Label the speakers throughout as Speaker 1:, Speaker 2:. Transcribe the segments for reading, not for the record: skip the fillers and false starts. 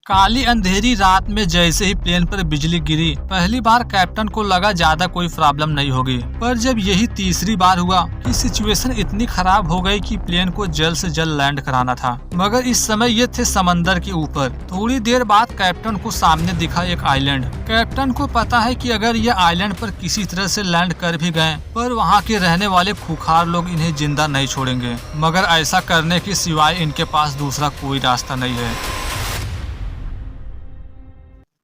Speaker 1: काली अंधेरी रात में जैसे ही प्लेन पर बिजली गिरी, पहली बार कैप्टन को लगा ज्यादा कोई प्रॉब्लम नहीं होगी। पर जब यही तीसरी बार हुआ कि सिचुएशन इतनी खराब हो गई कि प्लेन को जल्द से जल्द लैंड कराना था, मगर इस समय ये थे समंदर के ऊपर। थोड़ी देर बाद कैप्टन को सामने दिखा एक आइलैंड। कैप्टन को पता है कि अगर ये आइलैंड पर किसी तरह से लैंड कर भी गए, पर वहाँ के रहने वाले खूंखार लोग इन्हें जिंदा नहीं छोड़ेंगे। मगर ऐसा करने के सिवाय इनके पास दूसरा कोई रास्ता नहीं है।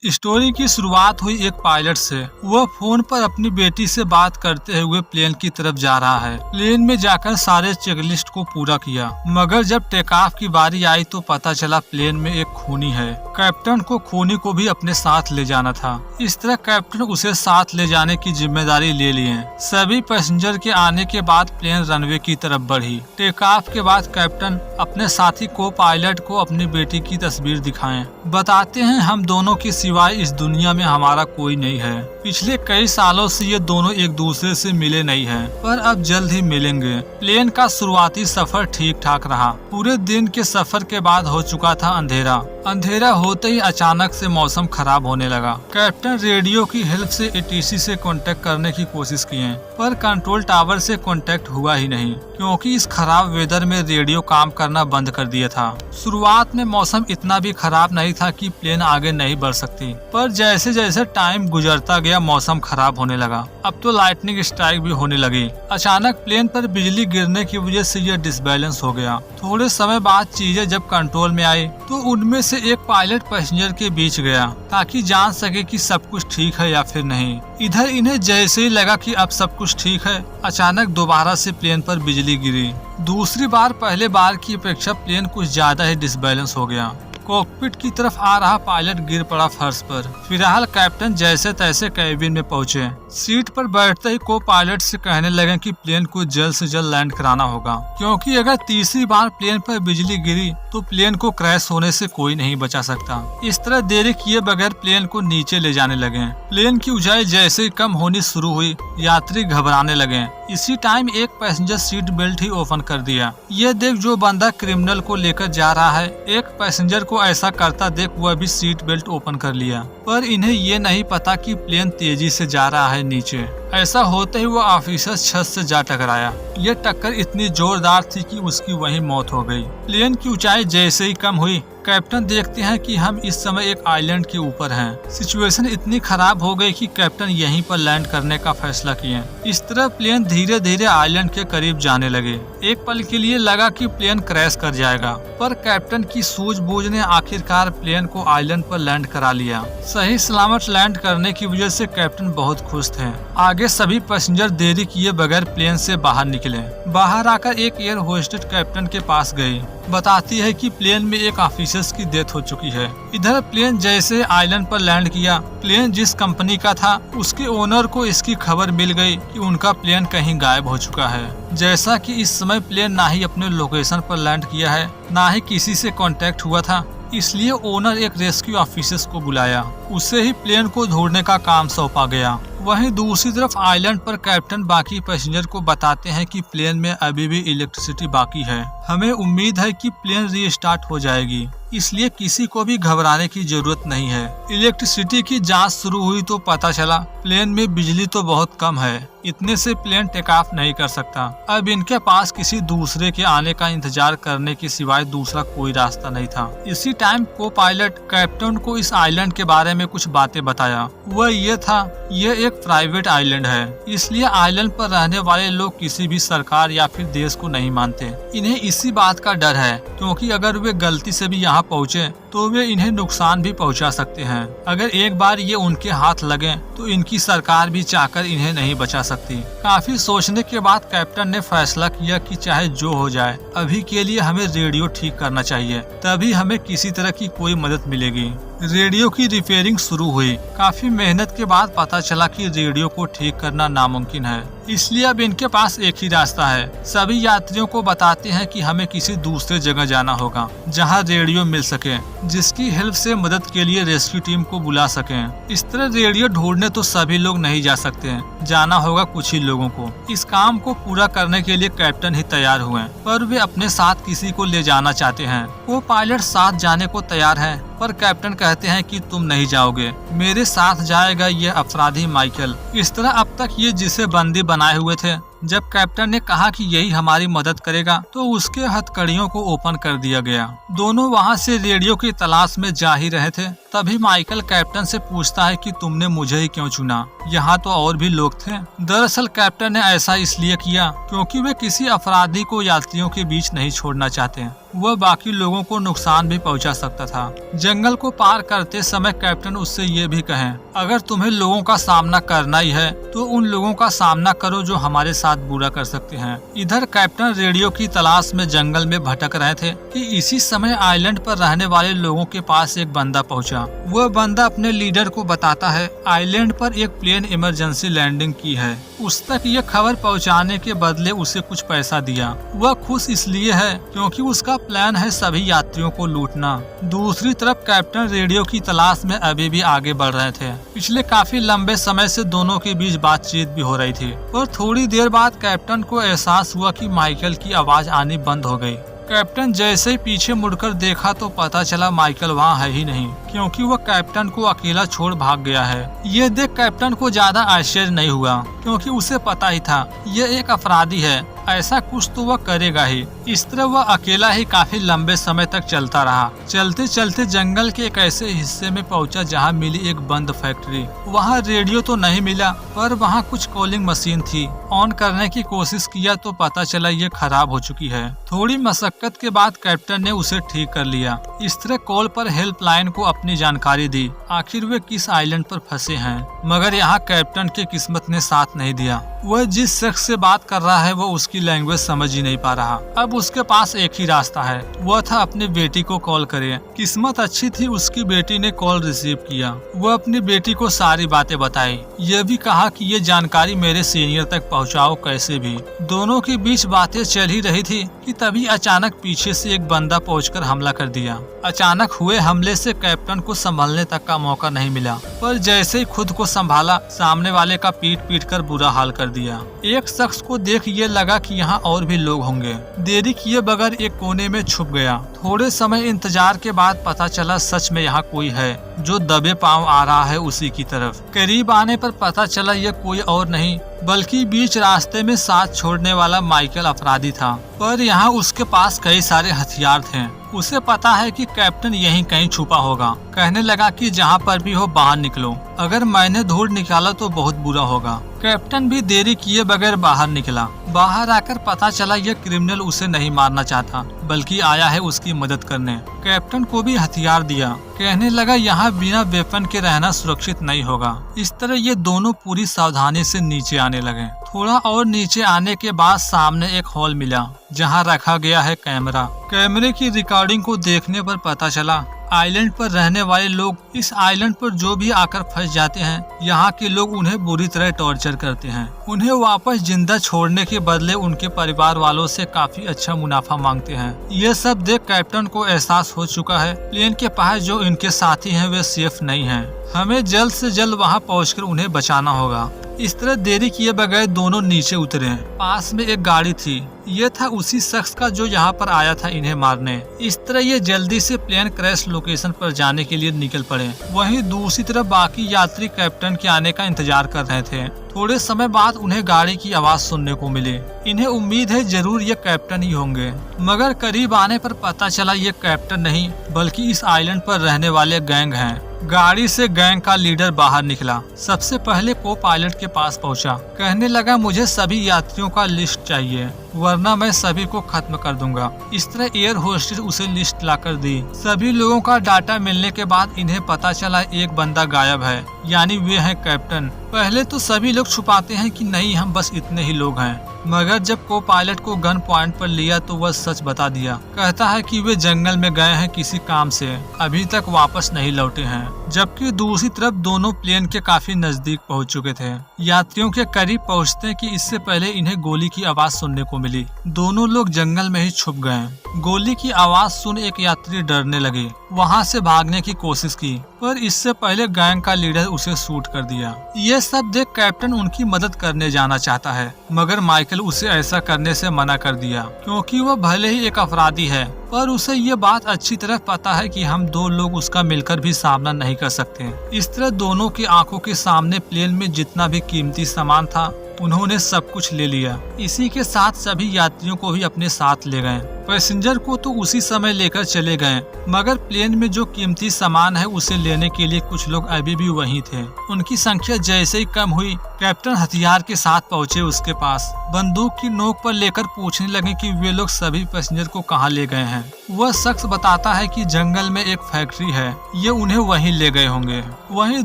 Speaker 1: स्टोरी की शुरुआत हुई एक पायलट से। वह फोन पर अपनी बेटी से बात करते हुए प्लेन की तरफ जा रहा है। प्लेन में जाकर सारे चेकलिस्ट को पूरा किया, मगर जब टेक ऑफ की बारी आई तो पता चला प्लेन में एक खूनी है। कैप्टन को खूनी को भी अपने साथ ले जाना था। इस तरह कैप्टन उसे साथ ले जाने की जिम्मेदारी ले लिए। सभी पैसेंजर के आने के बाद प्लेन रनवे की तरफ बढ़ी। टेक ऑफ के बाद कैप्टन अपने साथी को पायलट को अपनी बेटी की तस्वीर दिखाएं। बताते हैं हम दोनों की सिवाय इस दुनिया में हमारा कोई नहीं है। पिछले कई सालों से ये दोनों एक दूसरे से मिले नहीं हैं, पर अब जल्द ही मिलेंगे। प्लेन का शुरुआती सफर ठीक ठाक रहा। पूरे दिन के सफर के बाद हो चुका था अंधेरा। अंधेरा होते ही अचानक से मौसम खराब होने लगा। कैप्टन रेडियो की हेल्प से एटीसी से कांटेक्ट करने की कोशिश किए, पर कंट्रोल टावर से कांटेक्ट हुआ ही नहीं, क्योंकि इस खराब वेदर में रेडियो काम करना बंद कर दिया था। शुरुआत में मौसम इतना भी खराब नहीं था कि प्लेन आगे नहीं बढ़ सकती, पर जैसे जैसे टाइम गुजरता गया मौसम खराब होने लगा। अब तो लाइटनिंग स्ट्राइक भी होने लगी। अचानक प्लेन पर बिजली गिरने की वजह से यह डिसबैलेंस हो गया। थोड़े समय बाद चीजें जब कंट्रोल में आई तो उनमें से एक पायलट पैसेंजर के बीच गया ताकि जान सके कि सब कुछ ठीक है या फिर नहीं। इधर इन्हें जैसे ही लगा कि अब सब कुछ ठीक है, अचानक दोबारा से प्लेन पर बिजली गिरी। दूसरी बार पहले बार की अपेक्षा प्लेन कुछ ज्यादा ही डिसबैलेंस हो गया। कॉकपिट की तरफ आ रहा पायलट गिर पड़ा फर्श पर। फिलहाल कैप्टन जैसे तैसे कैबिन में पहुंचे। सीट पर बैठते ही को पायलट से कहने लगे कि प्लेन को जल्द से जल्द लैंड कराना होगा, क्योंकि अगर तीसरी बार प्लेन पर बिजली गिरी तो प्लेन को क्रैश होने से कोई नहीं बचा सकता। इस तरह देरी किए बगैर प्लेन को नीचे ले जाने लगे। प्लेन की ऊंचाई जैसे ही कम होनी शुरू हुई, यात्री घबराने लगे। इसी टाइम एक पैसेंजर सीट बेल्ट ही ओपन कर दिया। ये देख जो बंदा क्रिमिनल को लेकर जा रहा है, एक पैसेंजर को ऐसा करता देख वह भी सीट बेल्ट ओपन कर लिया। पर इन्हें ये नहीं पता कि प्लेन तेजी से जा रहा है नीचे। ऐसा होते ही वो ऑफिसर छत से जा टकराया। ये टक्कर इतनी जोरदार थी कि उसकी वहीं मौत हो गई। प्लेन की ऊंचाई जैसे ही कम हुई, कैप्टन देखते हैं कि हम इस समय एक आइलैंड के ऊपर हैं। सिचुएशन इतनी खराब हो गई कि कैप्टन यहीं पर लैंड करने का फैसला किए। इस तरह प्लेन धीरे धीरे आइलैंड के करीब जाने लगे। एक पल के लिए लगा कि प्लेन क्रैश कर जाएगा, पर कैप्टन की सूझबूझ ने आखिरकार प्लेन को आइलैंड पर लैंड करा लिया। सही सलामत लैंड करने की वजह से कैप्टन बहुत खुश थे। आगे सभी पैसेंजर देरी किए बगैर प्लेन से बाहर निकले। बाहर आकर एक एयर होस्टेस कैप्टन के पास गई। बताती है कि प्लेन में एक ऑफिसर की डेथ हो चुकी है। इधर प्लेन जैसे आइलैंड पर लैंड किया, प्लेन जिस कंपनी का था उसके ओनर को इसकी खबर मिल गई कि उनका प्लेन कहीं गायब हो चुका है। जैसा कि इस समय प्लेन ना ही अपने लोकेशन पर लैंड किया है, ना ही किसी से कांटेक्ट हुआ था, इसलिए ओनर एक रेस्क्यू ऑफिसर्स को बुलाया। उसे ही प्लेन को ढूंढने का काम सौंपा गया। वहीं दूसरी तरफ आइलैंड पर कैप्टन बाकी पैसेंजर को बताते हैं कि प्लेन में अभी भी इलेक्ट्रिसिटी बाकी है। हमें उम्मीद है कि प्लेन रीस्टार्ट हो जाएगी, इसलिए किसी को भी घबराने की जरूरत नहीं है। इलेक्ट्रिसिटी की जांच शुरू हुई तो पता चला प्लेन में बिजली तो बहुत कम है। इतने से प्लेन टेक ऑफ नहीं कर सकता। अब इनके पास किसी दूसरे के आने का इंतजार करने के सिवाय दूसरा कोई रास्ता नहीं था। इसी टाइम को पायलट कैप्टन को इस आइलैंड के बारे में कुछ बातें बताया। वह ये था, यह एक प्राइवेट आइलैंड है, इसलिए आइलैंड पर रहने वाले लोग किसी भी सरकार या फिर देश को नहीं मानते। इन्हें इसी बात का डर है, क्योंकि अगर वे गलती से भी यहाँ पहुँचे तो वे इन्हें नुकसान भी पहुंचा सकते हैं। अगर एक बार ये उनके हाथ लगे तो इनकी सरकार भी चाहकर इन्हें नहीं बचा सकती। काफी सोचने के बाद कैप्टन ने फैसला किया कि चाहे जो हो जाए, अभी के लिए हमें रेडियो ठीक करना चाहिए, तभी हमें किसी तरह की कोई मदद मिलेगी। रेडियो की रिपेयरिंग शुरू हुई। काफी मेहनत के बाद पता चला कि रेडियो को ठीक करना नामुमकिन है, इसलिए अब इनके पास एक ही रास्ता है। सभी यात्रियों को बताते हैं कि हमें किसी दूसरे जगह जाना होगा जहां रेडियो मिल सके, जिसकी हेल्प से मदद के लिए रेस्क्यू टीम को बुला सकें। इस तरह रेडियो ढूंढने तो सभी लोग नहीं जा सकते, जाना होगा कुछ ही लोगों को। इस काम को पूरा करने के लिए कैप्टन ही तैयार हुए, पर वे अपने साथ किसी को ले जाना चाहते हैं। वो पायलट साथ जाने को तैयार है, पर कैप्टन कहते हैं कि तुम नहीं जाओगे, मेरे साथ जाएगा ये अपराधी माइकल। इस तरह अब तक ये जिसे बंदी बनाए हुए थे, जब कैप्टन ने कहा कि यही हमारी मदद करेगा तो उसके हथकड़ियों को ओपन कर दिया गया। दोनों वहां से रेडियो की तलाश में जा ही रहे थे, तभी माइकल कैप्टन से पूछता है कि तुमने मुझे ही क्यों चुना, यहाँ तो और भी लोग थे। दरअसल कैप्टन ने ऐसा इसलिए किया क्योंकि वे किसी अपराधी को यात्रियों के बीच नहीं छोड़ना चाहते, वह बाकी लोगों को नुकसान भी पहुंचा सकता था। जंगल को पार करते समय कैप्टन उससे ये भी कहें, अगर तुम्हें लोगों का सामना करना ही है तो उन लोगों का सामना करो जो हमारे साथ बुरा कर सकते हैं। इधर कैप्टन रेडियो की तलाश में जंगल में भटक रहे थे कि इसी समय आइलैंड पर रहने वाले लोगों के पास एक बंदा पहुंचा। वह बंदा अपने लीडर को बताता है आइलैंड पर एक प्लेन इमरजेंसी लैंडिंग की है, उस तक ये खबर पहुंचाने के बदले उसे कुछ पैसा दिया। वह खुश इसलिए है क्योंकि उसका प्लान है सभी यात्रियों को लूटना। दूसरी तरफ कैप्टन रेडियो की तलाश में अभी भी आगे बढ़ रहे थे। पिछले काफी लंबे समय से दोनों के बीच बातचीत भी हो रही थी, और थोड़ी देर बाद कैप्टन को एहसास हुआ कि माइकल की आवाज आनी बंद हो गई। कैप्टन जैसे ही पीछे मुड़कर देखा तो पता चला माइकल वहाँ है ही नहीं, क्योंकि वह कैप्टन को अकेला छोड़ भाग गया है। ये देख कैप्टन को ज्यादा आश्चर्य नहीं हुआ, क्योंकि उसे पता ही था यह एक अपराधी है, ऐसा कुछ तो वह करेगा ही। इस तरह वह अकेला ही काफी लंबे समय तक चलता रहा। चलते चलते जंगल के एक ऐसे हिस्से में पहुंचा जहां मिली एक बंद फैक्ट्री। वहां रेडियो तो नहीं मिला, पर वहां कुछ कॉलिंग मशीन थी। ऑन करने की कोशिश किया तो पता चला ये खराब हो चुकी है। थोड़ी मशक्कत के बाद कैप्टन ने उसे ठीक कर लिया। इस तरह कॉल पर हेल्पलाइन को अपनी जानकारी दी, आखिर वे किस आइलैंड पर फंसे हैं। मगर यहाँ कैप्टन की किस्मत ने साथ नहीं दिया। वह जिस शख्स से बात कर रहा है वो उसकी लैंग्वेज समझ ही नहीं पा रहा। अब उसके पास एक ही रास्ता है, वह था अपनी बेटी को कॉल करे। किस्मत अच्छी थी, उसकी बेटी ने कॉल रिसीव किया। वह अपनी बेटी को सारी बातें बताई, यह भी कहा कि ये जानकारी मेरे सीनियर तक पहुंचाओ कैसे भी। दोनों के बीच बातें चल ही रही थी कि तभी अचानक पीछे से एक बंदा पहुंचकर हमला कर दिया। अचानक हुए हमले से कैप्टन को संभलने तक का मौका नहीं मिला, पर जैसे ही खुद को संभाला सामने वाले का पीट पीट कर बुरा हाल कर दिया। एक शख्स को देख ये लगा कि यहाँ और भी लोग होंगे। देरी किए बगैर एक कोने में छुप गया। थोड़े समय इंतजार के बाद पता चला सच में यहाँ कोई है जो दबे पांव आ रहा है उसी की तरफ। करीब आने पर पता चला यह कोई और नहीं बल्कि बीच रास्ते में साथ छोड़ने वाला माइकल अपराधी था। पर यहाँ उसके पास कई सारे हथियार थे। उसे पता है कि कैप्टन यहीं कहीं छुपा होगा। कहने लगा कि जहाँ पर भी हो बाहर निकलो, अगर मैंने धूल निकाला तो बहुत बुरा होगा। कैप्टन भी देरी किए बगैर बाहर निकला। बाहर आकर पता चला यह क्रिमिनल उसे नहीं मारना चाहता बल्कि आया है उसकी मदद करने। कैप्टन को भी हथियार दिया। कहने लगा यहाँ बिना वेपन के रहना सुरक्षित नहीं होगा। इस तरह ये दोनों पूरी सावधानी से नीचे आने लगे। थोड़ा और नीचे आने के बाद सामने एक हॉल मिला जहाँ रखा गया है कैमरा। कैमरे की रिकॉर्डिंग को देखने पर पता चला आइलैंड पर रहने वाले लोग, इस आइलैंड पर जो भी आकर फंस जाते हैं, यहाँ के लोग उन्हें बुरी तरह टॉर्चर करते हैं। उन्हें वापस जिंदा छोड़ने के बदले उनके परिवार वालों से काफी अच्छा मुनाफा मांगते हैं। ये सब देख कैप्टन को एहसास हो चुका है प्लेन के पास जो इनके साथी हैं वे सेफ नहीं हैं। हमें जल्द से जल्द वहाँ पहुँचकर उन्हें बचाना होगा। इस तरह देरी किए बगैर दोनों नीचे उतरे। पास में एक गाड़ी थी, ये था उसी शख्स का जो यहाँ पर आया था इन्हें मारने। इस तरह ये जल्दी से प्लेन क्रैश लोकेशन पर जाने के लिए निकल पड़े। वहीं दूसरी तरफ बाकी यात्री कैप्टन के आने का इंतजार कर रहे थे। थोड़े समय बाद उन्हें गाड़ी की आवाज सुनने को मिली। इन्हें उम्मीद है जरूर ये कैप्टन ही होंगे, मगर करीब आने पर पता चला ये कैप्टन नहीं बल्कि इस आइलैंड पर रहने वाले गैंग हैं। गाड़ी से गैंग का लीडर बाहर निकला। सबसे पहले को पायलट के पास पहुंचा। कहने लगा मुझे सभी यात्रियों का लिस्ट चाहिए वरना मैं सभी को खत्म कर दूंगा। इस तरह एयर होस्टेस उसे लिस्ट लाकर दी। सभी लोगों का डाटा मिलने के बाद इन्हें पता चला एक बंदा गायब है, यानी वे हैं कैप्टन। पहले तो सभी लोग छुपाते हैं कि नहीं हम बस इतने ही लोग हैं, मगर जब को पायलट को गन पॉइंट पर लिया तो वह सच बता दिया। कहता है कि वे जंगल में गए हैं किसी काम से, अभी तक वापस नहीं लौटे हैं। जबकि दूसरी तरफ दोनों प्लेन के काफी नजदीक पहुंच चुके थे। यात्रियों के करीब पहुंचते कि इससे पहले इन्हें गोली की आवाज सुनने को मिली। दोनों लोग जंगल में ही छुप गए। गोली की आवाज सुन एक यात्री डरने लगे, वहां से भागने की कोशिश की, पर इससे पहले गैंग का लीडर उसे शूट कर दिया। ये सब देख कैप्टन उनकी मदद करने जाना चाहता है, मगर माइकल उसे ऐसा करने से मना कर दिया, क्योंकि वह भले ही एक अपराधी है, पर उसे ये बात अच्छी तरह पता है कि हम दो लोग उसका मिलकर भी सामना नहीं कर सकते। इस तरह दोनों की आंखों के सामने प्लेन में जितना भी कीमती सामान था उन्होंने सब कुछ ले लिया। इसी के साथ सभी यात्रियों को भी अपने साथ ले गए। पैसेंजर को तो उसी समय लेकर चले गए, मगर प्लेन में जो कीमती सामान है उसे लेने के लिए कुछ लोग अभी भी वहीं थे। उनकी संख्या जैसे ही कम हुई, कैप्टन हथियार के साथ पहुंचे उसके पास। बंदूक की नोक पर लेकर पूछने लगे कि वे लोग सभी पैसेंजर को कहाँ ले गए हैं। वह शख्स बताता है कि जंगल में एक फैक्ट्री है, ये उन्हें वहीं ले गए होंगे। वहीं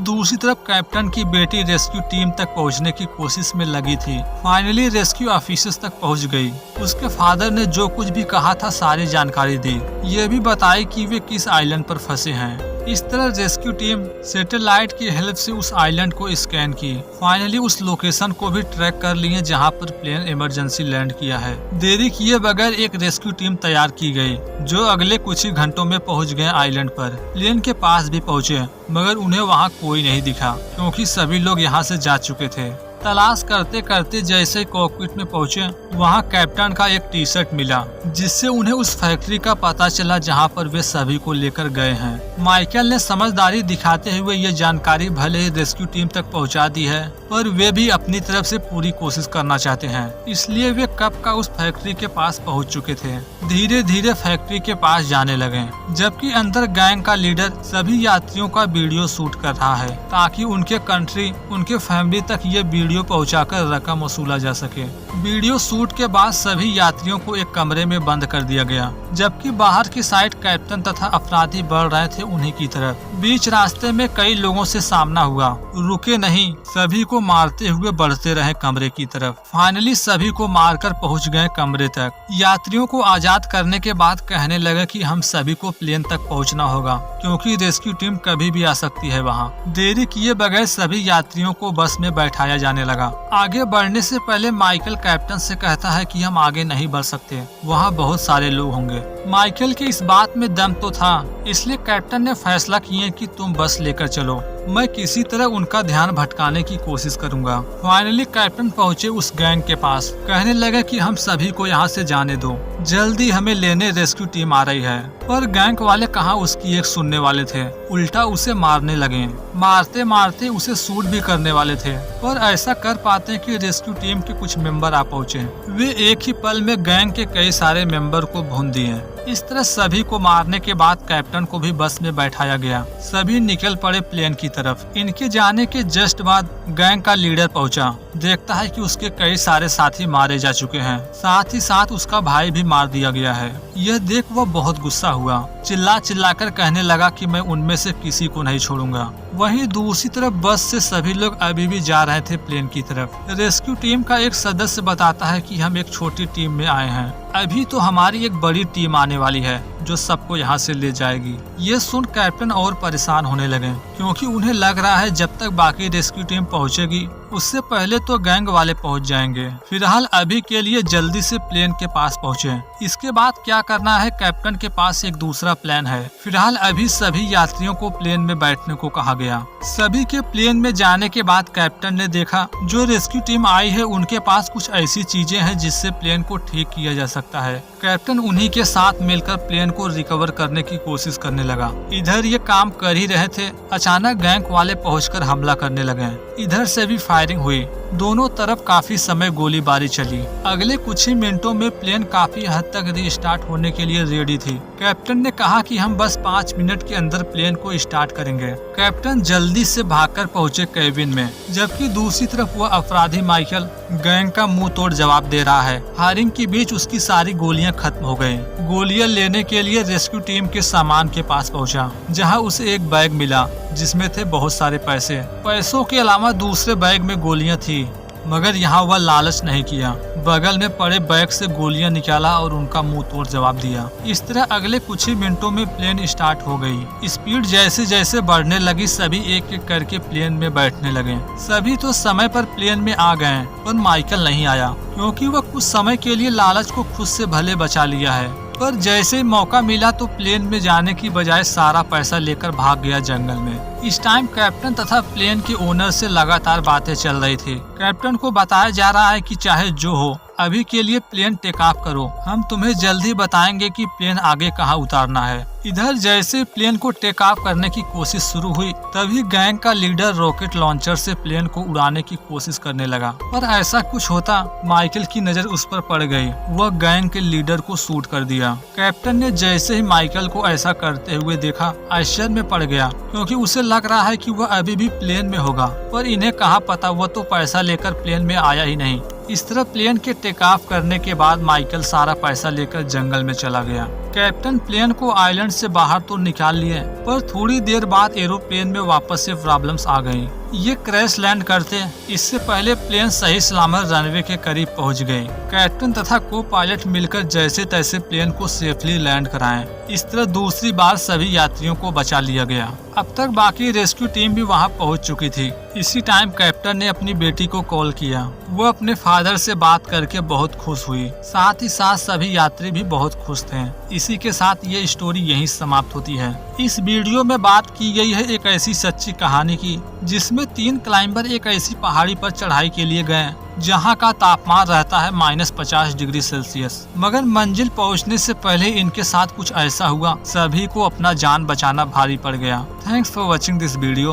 Speaker 1: दूसरी तरफ कैप्टन की बेटी रेस्क्यू टीम तक पहुंचने की कोशिश में लगी थी। फाइनली रेस्क्यू ऑफिसर्स तक पहुंच गई। उसके फादर ने जो कुछ भी कहा था सारी जानकारी दी, ये भी बताई कि वे किस आइलैंड पर फंसे हैं। इस तरह रेस्क्यू टीम सैटेलाइट की हेल्प से उस आइलैंड को स्कैन की। फाइनली उस लोकेशन को भी ट्रैक कर लिए जहां पर प्लेन इमरजेंसी लैंड किया है। देरी किए बगैर एक रेस्क्यू टीम तैयार की गई, जो अगले कुछ ही घंटों में पहुंच गए आइलैंड पर। प्लेन के पास भी पहुंचे, मगर उन्हें वहां कोई नहीं दिखा, क्योंकि सभी लोग यहां से जा चुके थे। तलाश करते करते जैसे ही कॉकपिट में पहुंचे, वहां कैप्टन का एक टी शर्ट मिला, जिससे उन्हें उस फैक्ट्री का पता चला जहां पर वे सभी को लेकर गए हैं। माइकल ने समझदारी दिखाते हुए ये जानकारी भले ही रेस्क्यू टीम तक पहुंचा दी है, पर वे भी अपनी तरफ से पूरी कोशिश करना चाहते हैं, इसलिए वे कब का उस फैक्ट्री के पास पहुंच चुके थे। धीरे धीरे फैक्ट्री के पास जाने लगे, जबकि अंदर गैंग का लीडर सभी यात्रियों का वीडियो शूट कर रहा है, ताकि उनके कंट्री, उनके फैमिली तक ये वीडियो पहुंचाकर रकम वसूला जा सके। वीडियो शूट के बाद सभी यात्रियों को एक कमरे में बंद कर दिया गया, जबकि बाहर की साइड कैप्टन तथा अपराधी बढ़ रहे थे उन्हीं की तरफ। बीच रास्ते में कई लोगों से सामना हुआ, रुके नहीं, सभी को मारते हुए बढ़ते रहे कमरे की तरफ। फाइनली सभी को मारकर पहुंच गए कमरे तक। यात्रियों को आजाद करने के बाद कहने लगे कि हम सभी को प्लेन तक पहुंचना होगा, क्योंकि रेस्क्यू टीम कभी भी आ सकती है वहां। देरी किए बगैर सभी यात्रियों को बस में बैठाया जाने लगा। आगे बढ़ने से पहले माइकल कैप्टन से कहता है कि हम आगे नहीं बढ़ सकते, वहाँ बहुत सारे लोग होंगे। माइकल की इस बात में दम तो था, इसलिए कैप्टन ने फैसला किया कि तुम बस लेकर चलो, मैं किसी तरह उनका ध्यान भटकाने की कोशिश करूंगा। फाइनली कैप्टन पहुंचे उस गैंग के पास, कहने लगे कि हम सभी को यहाँ से जाने दो, जल्दी हमें लेने रेस्क्यू टीम आ रही है। पर गैंग वाले कहाँ उसकी एक सुनने वाले थे, उल्टा उसे मारने लगे। मारते मारते उसे शूट भी करने वाले थे, पर ऐसा कर पाते कि रेस्क्यू टीम के कुछ मेंबर आ पहुँचे। वे एक ही पल में गैंग के कई सारे मेंबर को भून दिए। इस तरह सभी को मारने के बाद कैप्टन को भी बस में बैठाया गया। सभी निकल पड़े प्लेन की तरफ। इनके जाने के जस्ट बाद गैंग का लीडर पहुंचा, देखता है कि उसके कई सारे साथी मारे जा चुके हैं, साथ ही साथ उसका भाई भी मार दिया गया है। यह देख वह बहुत गुस्सा हुआ, चिल्ला चिल्लाकर कहने लगा कि मैं उनमें से किसी को नहीं छोड़ूंगा। वहीं दूसरी तरफ बस से सभी लोग अभी भी जा रहे थे प्लेन की तरफ। रेस्क्यू टीम का एक सदस्य बताता है कि हम एक छोटी टीम में आए हैं, अभी तो हमारी एक बड़ी टीम आने वाली है जो सबको यहाँ से ले जाएगी। ये सुन कैप्टन और परेशान होने लगे, क्योंकि उन्हें लग रहा है जब तक बाकी रेस्क्यू टीम पहुँचेगी उससे पहले तो गैंग वाले पहुँच जाएंगे। फिलहाल अभी के लिए जल्दी से प्लेन के पास पहुँचे। इसके बाद क्या करना है, कैप्टन के पास एक दूसरा प्लान है। फिलहाल अभी सभी यात्रियों को प्लेन में बैठने को कहा गया। सभी के प्लेन में जाने के बाद कैप्टन ने देखा जो रेस्क्यू टीम आई है उनके पास कुछ ऐसी चीजें हैं जिससे प्लेन को ठीक किया जा सकता है। कैप्टन उन्हीं के साथ मिलकर प्लेन को रिकवर करने की कोशिश करने लगा। इधर ये काम कर ही रहे थे, अचानक गैंग वाले पहुंचकर हमला करने लगे। इधर से भी फायरिंग हुई, दोनों तरफ काफी समय गोलीबारी चली। अगले कुछ ही मिनटों में प्लेन काफी हद तक रीस्टार्ट होने के लिए रेडी थी। कैप्टन ने कहा कि हम बस 5 मिनट के अंदर प्लेन को स्टार्ट करेंगे। कैप्टन जल्दी से भागकर पहुंचे केबिन में, जबकि दूसरी तरफ वह अपराधी माइकल गैंग का मुंह तोड़ जवाब दे रहा है। फायरिंग के बीच उसकी सारी गोलियां खत्म हो गयी। गोलियां लेने के लिए रेस्क्यू टीम के सामान के पास पहुंचा, जहां उसे एक बैग मिला जिसमें थे बहुत सारे पैसे। पैसों के अलावा दूसरे बैग में गोलियां थी। मगर यहाँ वह लालच नहीं किया। बगल में पड़े बैग से गोलियां निकाला और उनका मुंह तोड़ जवाब दिया। इस तरह अगले कुछ ही मिनटों में प्लेन स्टार्ट हो गई। स्पीड जैसे जैसे बढ़ने लगी सभी एक एक करके प्लेन में बैठने लगे। सभी तो समय पर प्लेन में आ गए, पर माइकल नहीं आया क्योंकि वह कुछ समय के लिए लालच को खुद से भले बचा लिया है। पर जैसे ही मौका मिला तो प्लेन में जाने की बजाय सारा पैसा लेकर भाग गया जंगल में। इस टाइम कैप्टन तथा प्लेन के ओनर से लगातार बातें चल रही थी। कैप्टन को बताया जा रहा है कि चाहे जो हो अभी के लिए प्लेन टेक ऑफ करो, हम तुम्हें जल्दी बताएंगे कि प्लेन आगे कहाँ उतारना है। इधर जैसे प्लेन को टेक ऑफ करने की कोशिश शुरू हुई तभी गैंग का लीडर रॉकेट लॉन्चर से प्लेन को उड़ाने की कोशिश करने लगा। पर ऐसा कुछ होता माइकल की नजर उस पर पड़ गई। वह गैंग के लीडर को शूट कर दिया। कैप्टन ने जैसे ही माइकल को ऐसा करते हुए देखा आश्चर्य में पड़ गया क्योंकि उसे लग रहा है कि वह अभी भी प्लेन में होगा। पर इन्हें कहाँ पता वह तो पैसा लेकर प्लेन में आया ही नहीं। इस तरह प्लेन के टेक ऑफ करने के बाद माइकल सारा पैसा लेकर जंगल में चला गया। कैप्टन प्लेन को आइलैंड से बाहर तो निकाल लिए, पर थोड़ी देर बाद एरोप्लेन में वापस से प्रॉब्लम्स आ गयी। ये क्रैश लैंड करते इससे पहले प्लेन सही सलामत रनवे के करीब पहुंच गई। कैप्टन तथा को पायलट मिलकर जैसे तैसे प्लेन को सेफली लैंड कराएं। इस तरह दूसरी बार सभी यात्रियों को बचा लिया गया। अब तक बाकी रेस्क्यू टीम भी वहां पहुंच चुकी थी। इसी टाइम कैप्टन ने अपनी बेटी को कॉल किया। वो अपने फादर से बात करके बहुत खुश हुई। साथ ही साथ सभी यात्री भी बहुत खुश थे। इसी के साथ ये स्टोरी यहीं समाप्त होती है। इस वीडियो में बात की गई है एक ऐसी सच्ची कहानी की जिसमें 3 क्लाइंबर एक ऐसी पहाड़ी पर चढ़ाई के लिए गए जहां का तापमान रहता है -50 डिग्री सेल्सियस। मगर मंजिल पहुंचने से पहले इनके साथ कुछ ऐसा हुआ सभी को अपना जान बचाना भारी पड़ गया। Thanks for watching this video.